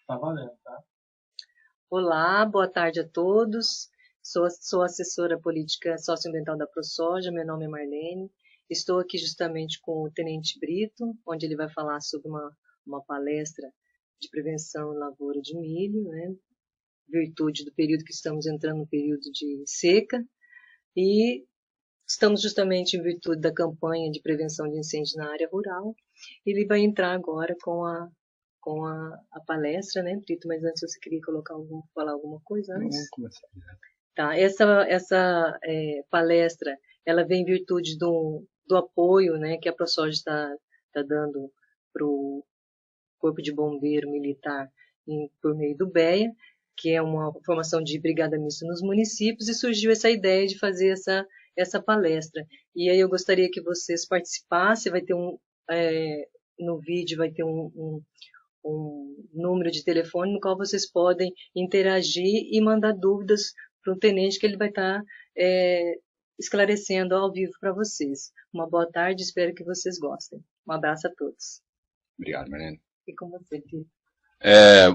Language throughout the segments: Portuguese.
Tá valendo, tá? Olá, boa tarde a todos. Sou assessora política socioambiental da ProSoja, meu nome é Marlene. Estou aqui justamente com o Tenente Brito, onde ele vai falar sobre uma palestra de prevenção em lavoura de milho, né? Virtude do período que estamos entrando no período de seca. E estamos justamente em virtude da campanha de prevenção de incêndios na área rural. Ele vai entrar agora com a palestra, né, Brito? Mas antes você queria falar alguma coisa antes? Vamos começar. Tá, essa palestra, ela vem em virtude do apoio, né, que a ProSoja está dando para o Corpo de Bombeiro Militar por meio do BEA, que é uma formação de brigada mista nos municípios, e surgiu essa ideia de fazer essa palestra. E aí eu gostaria que vocês participassem, vai ter no vídeo vai ter um número de telefone no qual vocês podem interagir e mandar dúvidas para o tenente, que ele vai estar esclarecendo ao vivo para vocês. Uma boa tarde, espero que vocês gostem. Um abraço a todos. Obrigado, Marlene. E com você, Brito.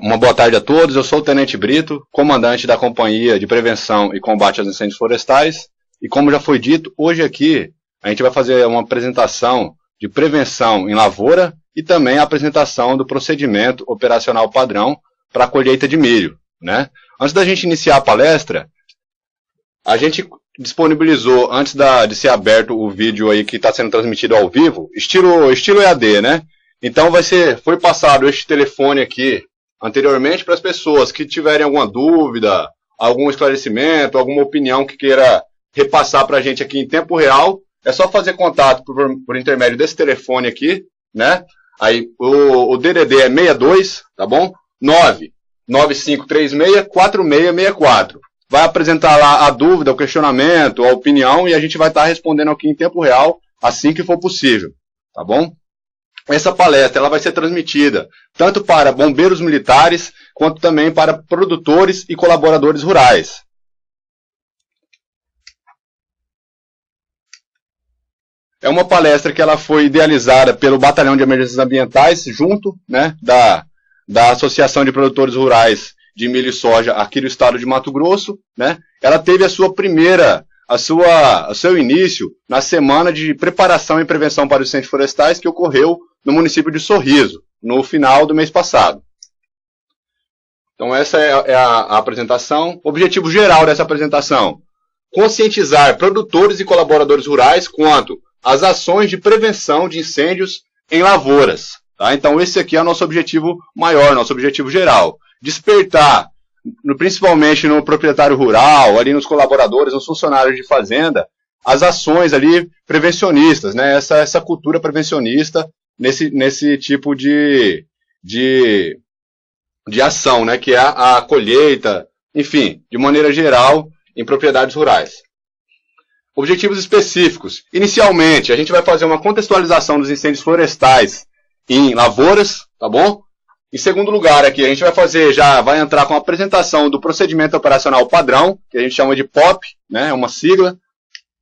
Uma boa tarde a todos, eu sou o Tenente Brito, comandante da Companhia de Prevenção e Combate aos Incêndios Florestais, e como já foi dito, hoje aqui a gente vai fazer uma apresentação de prevenção em lavoura e também a apresentação do procedimento operacional padrão para a colheita de milho, né? Antes da gente iniciar a palestra, a gente disponibilizou, antes de ser aberto o vídeo aí que está sendo transmitido ao vivo, estilo EAD, né? Então foi passado este telefone aqui anteriormente para as pessoas que tiverem alguma dúvida, algum esclarecimento, alguma opinião que queira repassar para a gente aqui em tempo real. É só fazer contato por intermédio desse telefone aqui, né? Aí o DDD é 62, tá bom? 99536-4664. Vai apresentar lá a dúvida, o questionamento, a opinião, e a gente vai estar respondendo aqui em tempo real assim que for possível, tá bom? Essa palestra ela vai ser transmitida tanto para bombeiros militares, quanto também para produtores e colaboradores rurais. É uma palestra que ela foi idealizada pelo Batalhão de Emergências Ambientais, junto, né, da Associação de Produtores Rurais de Milho e Soja aqui do estado de Mato Grosso, né? Ela teve o seu início na semana de preparação e prevenção para os incêndios florestais que ocorreu no município de Sorriso, no final do mês passado. Então essa é a apresentação. O objetivo geral dessa apresentação: conscientizar produtores e colaboradores rurais quanto às ações de prevenção de incêndios em lavouras. Tá? Então esse aqui é o nosso objetivo maior, nosso objetivo geral. Despertar, principalmente no proprietário rural, ali nos colaboradores, nos funcionários de fazenda, as ações ali prevencionistas, né? Essa cultura prevencionista nesse tipo de ação, né? Que é a colheita, enfim, de maneira geral, em propriedades rurais. Objetivos específicos. Inicialmente, a gente vai fazer uma contextualização dos incêndios florestais em lavouras, tá bom? Em segundo lugar, aqui a gente vai entrar com a apresentação do procedimento operacional padrão, que a gente chama de POP, né? É uma sigla,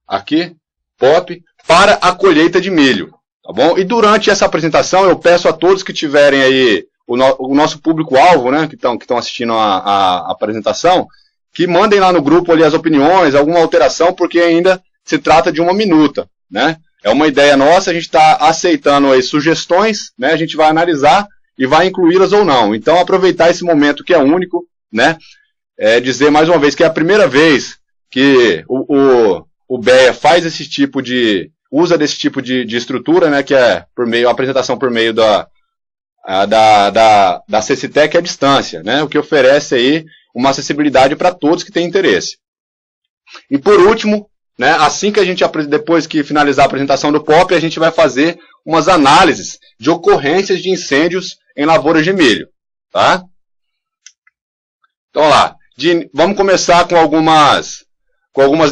aqui, POP, para a colheita de milho, tá bom? E durante essa apresentação, eu peço a todos que tiverem aí o nosso público-alvo, né? Que estão assistindo a apresentação, que mandem lá no grupo ali as opiniões, alguma alteração, porque ainda se trata de uma minuta, né? É uma ideia nossa, a gente está aceitando aí sugestões, né? A gente vai analisar e vai incluí-las ou não. Então, aproveitar esse momento que é único, né? Dizer mais uma vez que é a primeira vez que o BEA faz usa desse tipo de estrutura, né? Que é a apresentação por meio da CCTEC à distância, né? O que oferece aí uma acessibilidade para todos que têm interesse. E por último, né? Assim que depois que finalizar a apresentação do POP, a gente vai fazer umas análises de ocorrências de incêndios em lavouras de milho, tá? Então, lá, vamos começar com algumas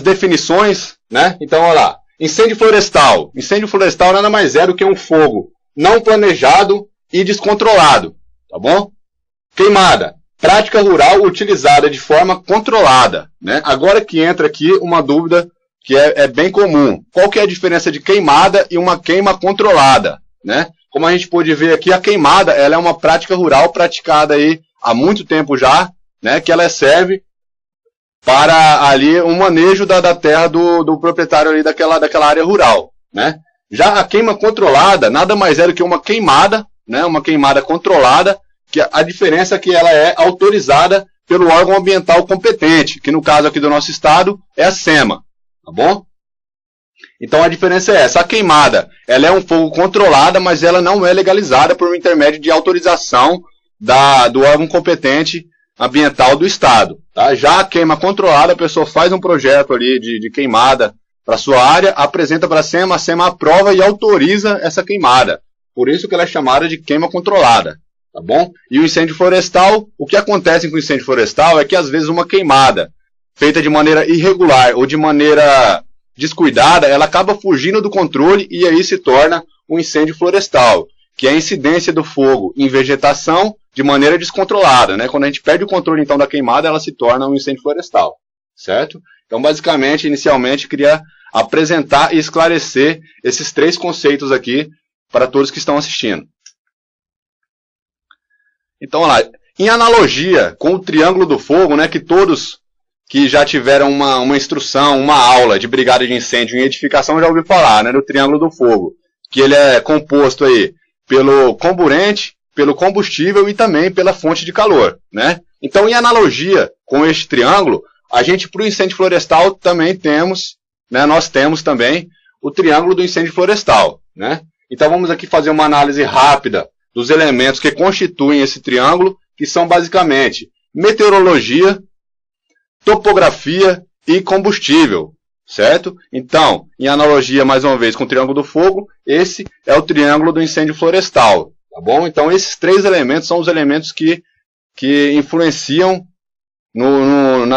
definições, né? Então, olha lá, incêndio florestal. Incêndio florestal nada mais é do que um fogo não planejado e descontrolado, tá bom? Queimada, prática rural utilizada de forma controlada, né? Agora que entra aqui uma dúvida que é bem comum. Qual que é a diferença de queimada e uma queima controlada, né? Como a gente pôde ver aqui, a queimada ela é uma prática rural praticada aí há muito tempo já, né, que ela serve para ali um manejo da terra do proprietário ali daquela área rural, né? Já a queima controlada nada mais é do que uma queimada, né, uma queimada controlada, que a diferença é que ela é autorizada pelo órgão ambiental competente, que no caso aqui do nosso estado é a SEMA, tá bom? Então a diferença é essa, a queimada, ela é um fogo controlada, mas ela não é legalizada por intermédio de autorização do órgão competente ambiental do estado. Tá? Já a queima controlada, a pessoa faz um projeto ali de queimada para sua área, apresenta para a SEMA aprova e autoriza essa queimada. Por isso que ela é chamada de queima controlada. Tá bom? E o incêndio florestal, o que acontece com o incêndio florestal é que às vezes uma queimada feita de maneira irregular ou de maneira descuidada, ela acaba fugindo do controle e aí se torna um incêndio florestal, que é a incidência do fogo em vegetação de maneira descontrolada, né? Quando a gente perde o controle então da queimada, ela se torna um incêndio florestal, certo? Então, basicamente, inicialmente, queria apresentar e esclarecer esses 3 conceitos aqui para todos que estão assistindo. Então, olha lá, em analogia com o triângulo do fogo, né, que todos que já tiveram uma instrução, uma aula de brigada de incêndio em edificação já ouviu falar, né, do triângulo do fogo, que ele é composto aí pelo comburente, pelo combustível e também pela fonte de calor, né? Então, em analogia com este triângulo, a gente, para o incêndio florestal, também temos, né, nós temos também o triângulo do incêndio florestal, né? Então, vamos aqui fazer uma análise rápida dos elementos que constituem esse triângulo, que são basicamente meteorologia, topografia e combustível, certo? Então, em analogia, mais uma vez, com o triângulo do fogo, esse é o triângulo do incêndio florestal, tá bom? Então, esses 3 elementos são os elementos que influenciam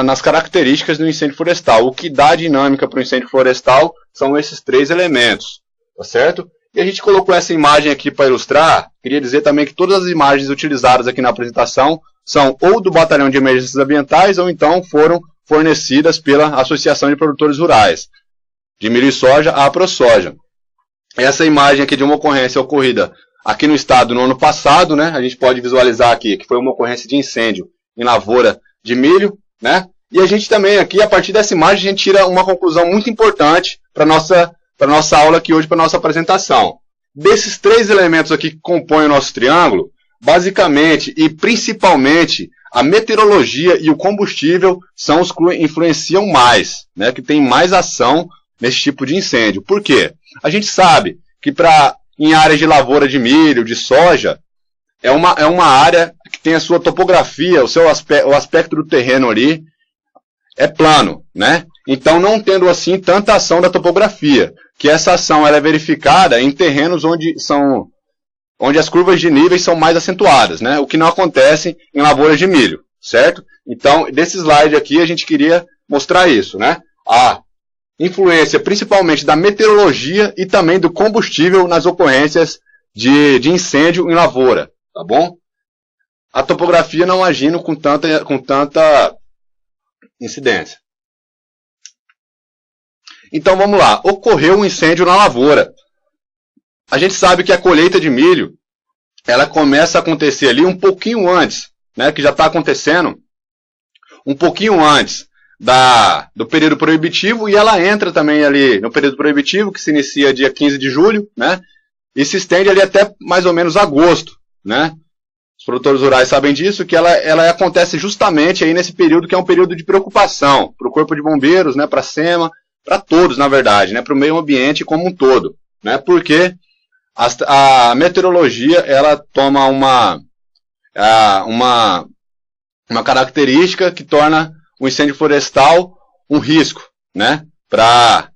nas características do incêndio florestal. O que dá dinâmica para o incêndio florestal são esses 3 elementos, tá certo? E a gente colocou essa imagem aqui para ilustrar. Queria dizer também que todas as imagens utilizadas aqui na apresentação são ou do Batalhão de Emergências Ambientais ou então foram fornecidas pela Associação de Produtores Rurais de Milho e Soja, a AproSoja. Essa imagem aqui de uma ocorrência ocorrida aqui no estado no ano passado, né? A gente pode visualizar aqui que foi uma ocorrência de incêndio em lavoura de milho, né? E a gente também aqui, a partir dessa imagem, a gente tira uma conclusão muito importante para nossa aula aqui hoje, para nossa apresentação. Desses 3 elementos aqui que compõem o nosso triângulo, basicamente e principalmente a meteorologia e o combustível são os que influenciam mais, né, que tem mais ação nesse tipo de incêndio. Por quê? A gente sabe que em áreas de lavoura de milho, de soja, é uma área que tem a sua topografia, o aspecto do terreno ali é plano, né? Então, não tendo assim tanta ação da topografia, que essa ação ela é verificada em terrenos onde as curvas de níveis são mais acentuadas, né? O que não acontece em lavouras de milho, certo? Então, desse slide aqui, a gente queria mostrar isso, né? A influência principalmente da meteorologia e também do combustível nas ocorrências de incêndio em lavoura, tá bom? A topografia não agindo com tanta incidência. Então vamos lá, ocorreu um incêndio na lavoura. A gente sabe que a colheita de milho, ela começa a acontecer ali um pouquinho antes, né, que já está acontecendo, um pouquinho antes do período proibitivo, e ela entra também ali no período proibitivo, que se inicia dia 15 de julho, né, e se estende ali até mais ou menos agosto, né. Os produtores rurais sabem disso, que ela acontece justamente aí nesse período que é um período de preocupação para o Corpo de Bombeiros, né, para a SEMA, para todos, na verdade, né, para o meio ambiente como um todo, né, porque a meteorologia ela toma uma característica que torna o incêndio florestal um risco, né, para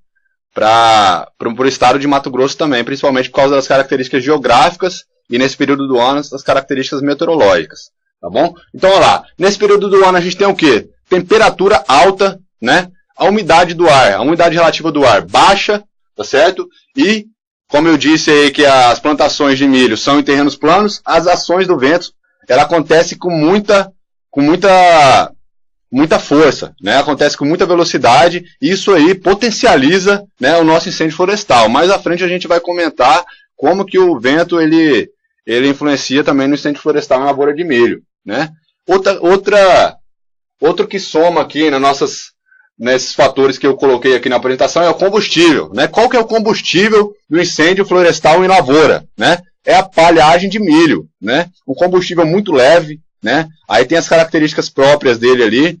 o estado de Mato Grosso também, principalmente por causa das características geográficas e nesse período do ano as características meteorológicas, tá bom? Então, olha lá, nesse período do ano a gente tem o quê? Temperatura alta, né? A umidade do ar, a umidade relativa do ar baixa, tá certo? E, como eu disse aí que as plantações de milho são em terrenos planos, as ações do vento, ela acontece com muita força, né? Acontece com muita velocidade, e isso aí potencializa, né, o nosso incêndio florestal. Mais à frente a gente vai comentar como que o vento ele influencia também no incêndio florestal na lavoura de milho, né? Outro que soma aqui nesses fatores que eu coloquei aqui na apresentação é o combustível, né? Qual que é o combustível do incêndio florestal em lavoura, né? É a palhagem de milho, né? Um combustível muito leve, né? Aí tem as características próprias dele ali,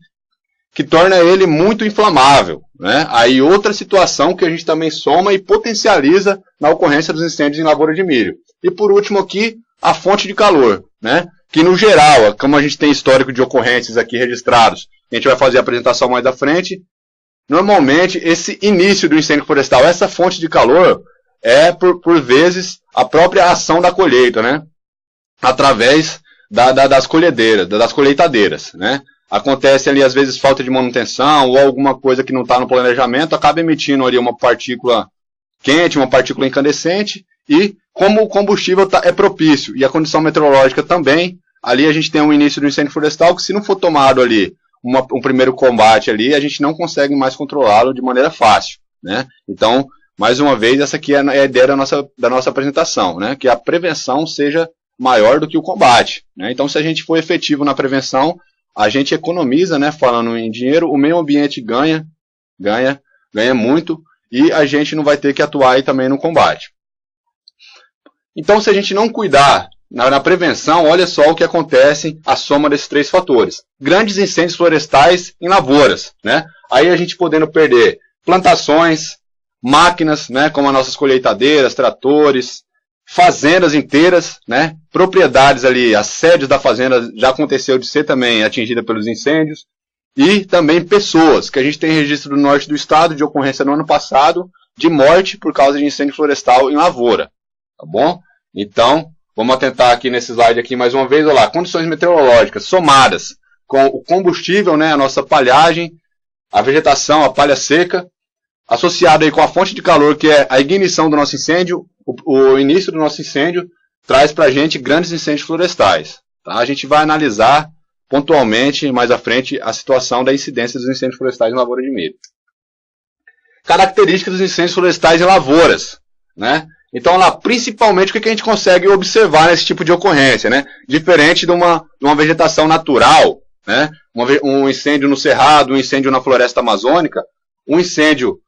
que torna ele muito inflamável, né? Aí outra situação que a gente também soma e potencializa na ocorrência dos incêndios em lavoura de milho. E por último aqui, a fonte de calor, né? Que no geral, como a gente tem histórico de ocorrências aqui registrados, a gente vai fazer a apresentação mais à frente, normalmente esse início do incêndio florestal, essa fonte de calor, é por vezes a própria ação da colheita, né? Através das colheitadeiras, né? Acontece ali às vezes falta de manutenção ou alguma coisa que não está no planejamento, acaba emitindo ali uma partícula quente, uma partícula incandescente, e como o combustível é propício e a condição meteorológica também, ali a gente tem um início do incêndio florestal que, se não for tomado ali um primeiro combate ali, a gente não consegue mais controlá-lo de maneira fácil, né? Então, mais uma vez, essa aqui é a ideia da nossa apresentação, né? Que a prevenção seja maior do que o combate, né? Então, se a gente for efetivo na prevenção, a gente economiza, né? Falando em dinheiro, o meio ambiente ganha muito, e a gente não vai ter que atuar aí também no combate. Então, se a gente não cuidar na prevenção, olha só o que acontece, a soma desses três fatores. Grandes incêndios florestais em lavouras, né? Aí a gente podendo perder plantações, máquinas, né? Como as nossas colheitadeiras, tratores, fazendas inteiras, né? Propriedades ali, as sedes da fazenda já aconteceu de ser também atingida pelos incêndios. E também pessoas, que a gente tem registro do norte do estado de ocorrência no ano passado, de morte por causa de incêndio florestal em lavoura. Tá bom? Então, vamos atentar aqui nesse slide aqui mais uma vez. Olha lá, condições meteorológicas somadas com o combustível, né, a nossa palhagem, a vegetação, a palha seca, associado aí com a fonte de calor, que é a ignição do nosso incêndio, o início do nosso incêndio, traz para a gente grandes incêndios florestais. Tá? A gente vai analisar pontualmente, mais à frente, a situação da incidência dos incêndios florestais em lavoura de milho. Características dos incêndios florestais em lavouras, né? Então, lá, principalmente, o que a gente consegue observar nesse tipo de ocorrência, né? Diferente de uma vegetação natural, né? Um incêndio no cerrado, um incêndio na floresta amazônica, um incêndio...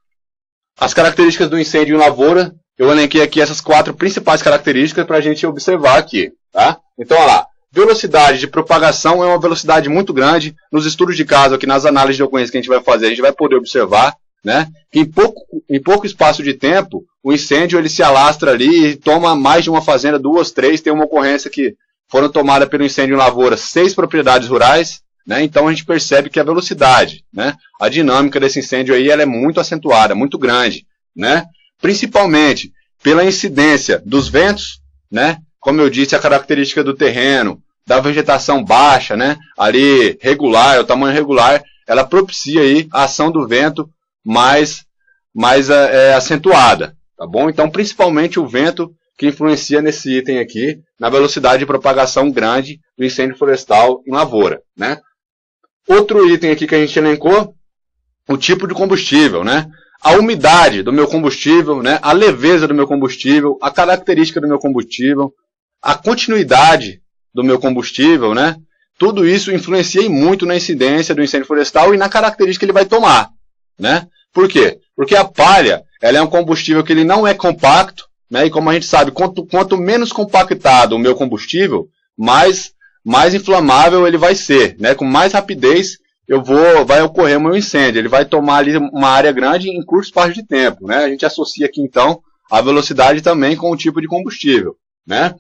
As características do incêndio em lavoura, eu elenquei aqui essas 4 principais características para a gente observar aqui, tá? Então, olha lá, velocidade de propagação é uma velocidade muito grande. Nos estudos de caso, aqui nas análises de ocorrência que a gente vai fazer, a gente vai poder observar, né? Que em pouco espaço de tempo, o incêndio ele se alastra ali e toma mais de uma fazenda, 2, 3. Tem uma ocorrência que foram tomadas pelo incêndio em lavoura 6 propriedades rurais, né? Então a gente percebe que a velocidade, né? A dinâmica desse incêndio aí ela é muito acentuada, muito grande, né? Principalmente pela incidência dos ventos, né? Como eu disse, a característica do terreno, da vegetação baixa, né? Ali regular, o tamanho regular, ela propicia aí a ação do vento mais acentuada, tá bom? Então, principalmente o vento que influencia nesse item aqui, na velocidade de propagação grande do incêndio florestal em lavoura, né? Outro item aqui que a gente elencou, o tipo de combustível, né? A umidade do meu combustível, né? A leveza do meu combustível, a característica do meu combustível, a continuidade do meu combustível, né? Tudo isso influencia muito na incidência do incêndio florestal e na característica que ele vai tomar, né? Por quê? Porque a palha, ela é um combustível que ele não é compacto, né? E como a gente sabe, quanto menos compactado o meu combustível, mais inflamável ele vai ser, né? Com mais rapidez vai ocorrer o meu incêndio. Ele vai tomar ali uma área grande em curto espaço de tempo, né? A gente associa aqui então a velocidade também com o tipo de combustível, né?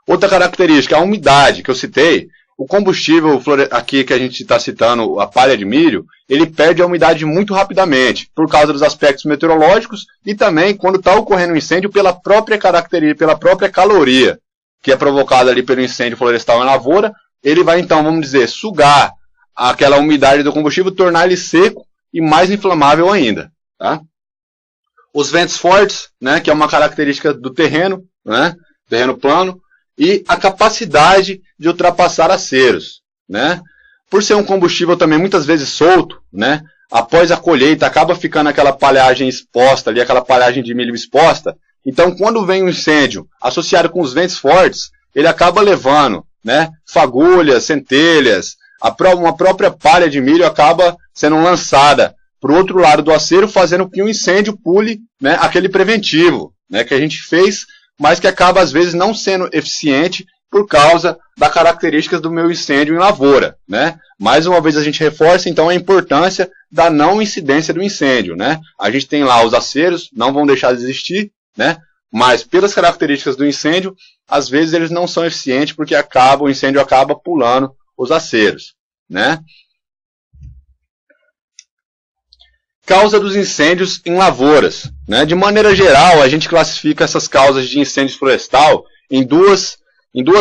Outra característica, a umidade que eu citei. O combustível aqui que a gente está citando, a palha de milho, ele perde a umidade muito rapidamente, por causa dos aspectos meteorológicos e também quando está ocorrendo um incêndio pela própria característica, pela própria caloria que é provocada ali pelo incêndio florestal em lavoura. Ele vai então, vamos dizer, sugar aquela umidade do combustível, tornar ele seco e mais inflamável ainda, tá? Os ventos fortes, né, que é uma característica do terreno, né, terreno plano, e a capacidade de ultrapassar aceros, né? Por ser um combustível também muitas vezes solto, né? Após a colheita acaba ficando aquela palhagem exposta ali, aquela palhagem de milho exposta. Então, quando vem um incêndio associado com os ventos fortes, ele acaba levando, né? Fagulhas, centelhas, uma própria palha de milho acaba sendo lançada para o outro lado do acero, fazendo que o incêndio pule, né, aquele preventivo, né, que a gente fez, mas que acaba às vezes não sendo eficiente por causa das características do meu incêndio em lavoura, né? Mais uma vez a gente reforça então a importância da não incidência do incêndio, né? A gente tem lá os aceros, não vão deixar de existir, né? Mas pelas características do incêndio, às vezes eles não são eficientes porque o incêndio acaba pulando os aceros, né? Causa dos incêndios em lavouras, né? De maneira geral, a gente classifica essas causas de incêndio florestal em duas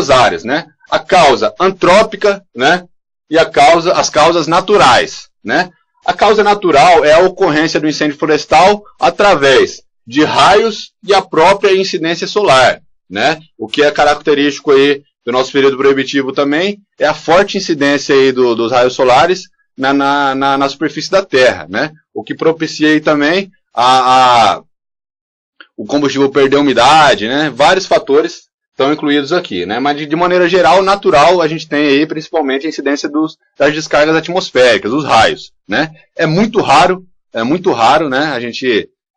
áreas, né? A causa antrópica, né? E as causas naturais, né? A causa natural é a ocorrência do incêndio florestal através de raios e a própria incidência solar, né? O que é característico aí do nosso período proibitivo também é a forte incidência aí dos raios solares na superfície da Terra, né? O que propicia aí também o combustível perder umidade, né? Vários fatores estão incluídos aqui, né? Mas de maneira geral, natural, a gente tem aí principalmente a incidência das descargas atmosféricas, os raios, né? É muito raro, né?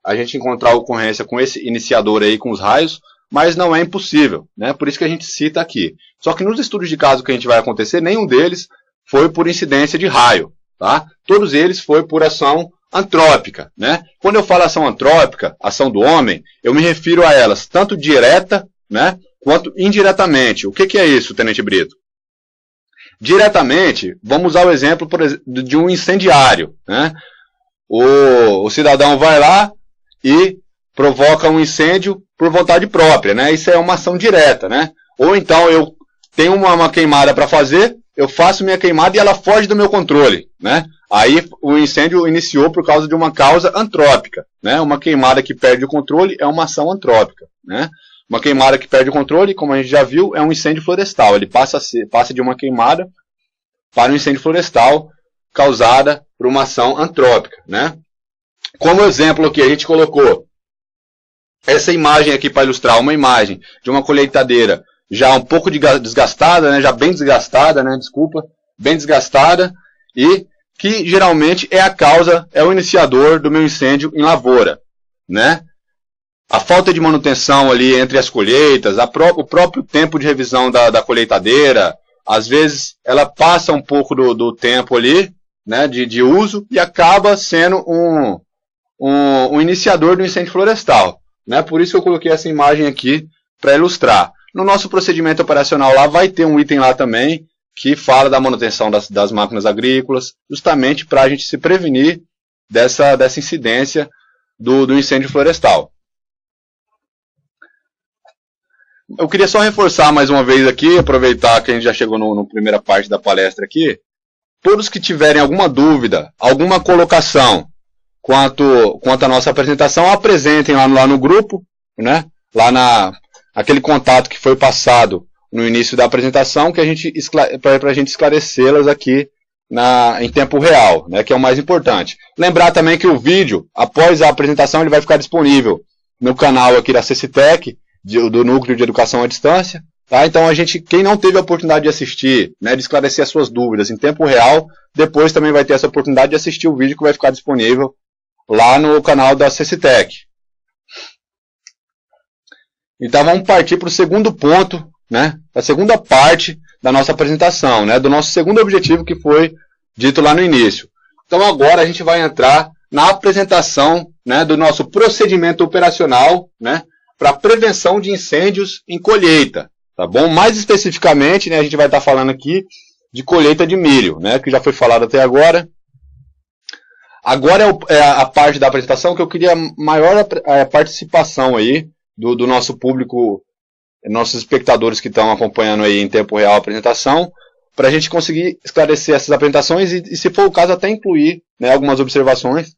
A gente encontrar ocorrência com esse iniciador aí, com os raios, mas não é impossível, né? Por isso que a gente cita aqui. Só que nos estudos de caso que a gente vai acontecer, nenhum deles foi por incidência de raio, tá? Todos eles foi por ação antrópica, né? Quando eu falo ação antrópica, ação do homem, eu me refiro a elas tanto direta, né, quanto indiretamente. O que é isso, Tenente Brito? Diretamente, vamos usar o exemplo de um incendiário, né? O cidadão vai lá e provoca um incêndio por vontade própria, né? Isso é uma ação direta, né? Ou então eu tenho uma queimada para fazer, eu faço minha queimada e ela foge do meu controle, né? Aí o incêndio iniciou por causa de uma causa antrópica, né? Uma queimada que perde o controle é uma ação antrópica, né? Uma queimada que perde o controle, como a gente já viu, é um incêndio florestal. Ele passa de uma queimada para um incêndio florestal causada por uma ação antrópica, né? Como exemplo aqui, a gente colocou essa imagem aqui para ilustrar uma imagem de uma colheitadeira já um pouco desgastada, né? Já bem desgastada, né? Desculpa, bem desgastada, e que geralmente é o iniciador do meu incêndio em lavoura, né? A falta de manutenção ali entre as colheitas, o próprio tempo de revisão da colheitadeira, às vezes ela passa um pouco do tempo ali, né, de uso, e acaba sendo um iniciador do incêndio florestal, né? Por isso eu coloquei essa imagem aqui para ilustrar. No nosso procedimento operacional lá vai ter um item lá também que fala da manutenção das máquinas agrícolas, justamente para a gente se prevenir dessa incidência do incêndio florestal. Eu queria só reforçar mais uma vez aqui, aproveitar que a gente já chegou na primeira parte da palestra aqui. Todos que tiverem alguma dúvida, alguma colocação quanto à nossa apresentação, apresentem lá no grupo, né? Lá aquele contato que foi passado no início da apresentação, que para a gente esclarecê-las aqui em tempo real, né? Que é o mais importante. Lembrar também que o vídeo, após a apresentação, ele vai ficar disponível no canal aqui da CECITEC, do Núcleo de Educação à Distância, tá? Então quem não teve a oportunidade de assistir, né, de esclarecer as suas dúvidas em tempo real, depois também vai ter essa oportunidade de assistir o vídeo que vai ficar disponível lá no canal da CECITEC. Então vamos partir para o segundo ponto, né, a segunda parte da nossa apresentação, né, do nosso segundo objetivo que foi dito lá no início. Então agora a gente vai entrar na apresentação, né, do nosso procedimento operacional, né, para prevenção de incêndios em colheita, tá bom? Mais especificamente, né, a gente vai estar falando aqui de colheita de milho, né, que já foi falado até agora. Agora é a parte da apresentação que eu queria maior participação aí do nosso público, nossos espectadores que estão acompanhando aí em tempo real a apresentação, para a gente conseguir esclarecer essas apresentações e, se for o caso, até incluir, né, algumas observações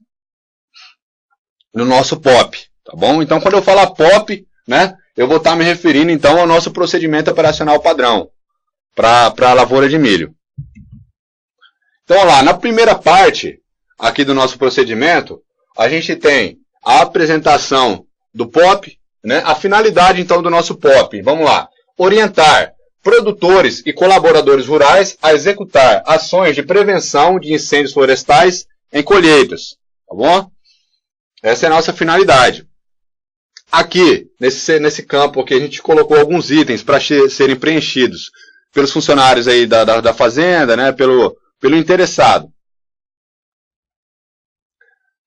no nosso POP. Tá bom? Então, quando eu falar POP, né, eu vou estar me referindo então ao nosso procedimento operacional padrão para a lavoura de milho. Então, olha lá, na primeira parte aqui do nosso procedimento, a gente tem a apresentação do POP, né, a finalidade então do nosso POP. Vamos lá. Orientar produtores e colaboradores rurais a executar ações de prevenção de incêndios florestais em colheitas. Tá bom? Essa é a nossa finalidade. Aqui, nesse campo aqui, a gente colocou alguns itens para serem preenchidos pelos funcionários aí da fazenda, né, pelo interessado.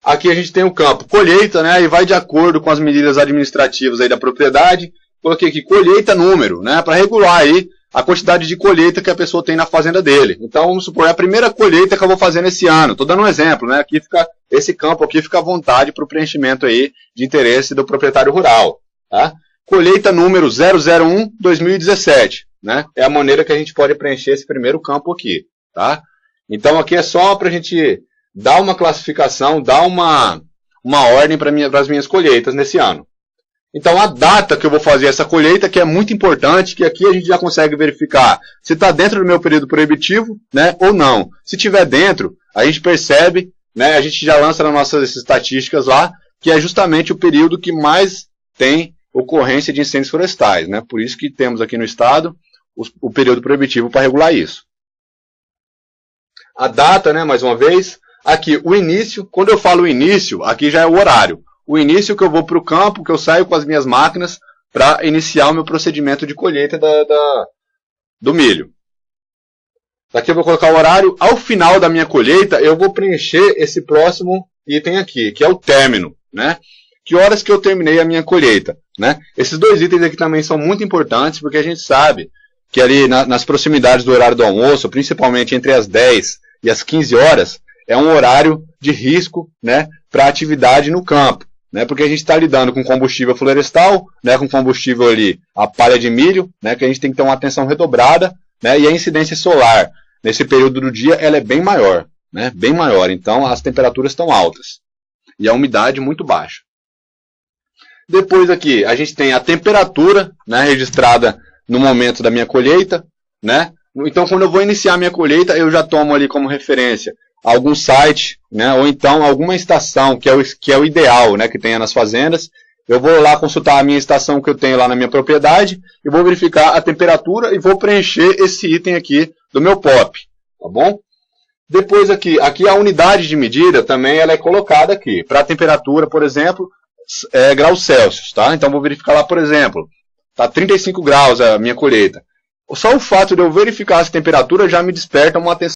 Aqui a gente tem o campo colheita, né, e vai de acordo com as medidas administrativas aí da propriedade. Coloquei aqui colheita número, né, para regular aí a quantidade de colheita que a pessoa tem na fazenda dele. Então, vamos supor, é a primeira colheita que eu vou fazer nesse ano. Estou dando um exemplo, né? Aqui fica, esse campo aqui fica à vontade para o preenchimento aí de interesse do proprietário rural. Tá? Colheita número 001-2017. Né? É a maneira que a gente pode preencher esse primeiro campo aqui. Tá? Então, aqui é só para a gente dar uma classificação, dar uma ordem para as minhas colheitas nesse ano. Então, a data que eu vou fazer essa colheita, que é muito importante, que aqui a gente já consegue verificar se está dentro do meu período proibitivo, né, ou não. Se estiver dentro, a gente percebe, né, a gente já lança nas nossas estatísticas lá, que é justamente o período que mais tem ocorrência de incêndios florestais. Né? Por isso que temos aqui no estado o período proibitivo para regular isso. A data, né, mais uma vez, aqui o início, quando eu falo início, aqui já é o horário. O início que eu vou para o campo, que eu saio com as minhas máquinas para iniciar o meu procedimento de colheita do milho. Daqui eu vou colocar o horário. Ao final da minha colheita, eu vou preencher esse próximo item aqui, que é o término. Né? Que horas que eu terminei a minha colheita. Né? Esses dois itens aqui também são muito importantes, porque a gente sabe que ali nas proximidades do horário do almoço, principalmente entre as 10 e as 15 horas, é um horário de risco, né, para atividade no campo. Né, porque a gente está lidando com combustível florestal, né, com combustível ali, a palha de milho, né, que a gente tem que ter uma atenção redobrada, né, e a incidência solar nesse período do dia ela é bem maior, né, bem maior. Então as temperaturas estão altas e a umidade muito baixa. Depois aqui a gente tem a temperatura, né, registrada no momento da minha colheita, né. Então quando eu vou iniciar a minha colheita eu já tomo ali como referência algum site, né, ou então alguma estação, que é o ideal, né, que tenha nas fazendas. Eu vou lá consultar a minha estação que eu tenho lá na minha propriedade, e vou verificar a temperatura e vou preencher esse item aqui do meu POP. Tá bom? Depois aqui a unidade de medida também ela é colocada aqui. Para a temperatura, por exemplo, graus Celsius. Tá? Então vou verificar lá, por exemplo, está 35 graus a minha colheita. Só o fato de eu verificar essa temperatura já me desperta uma atenção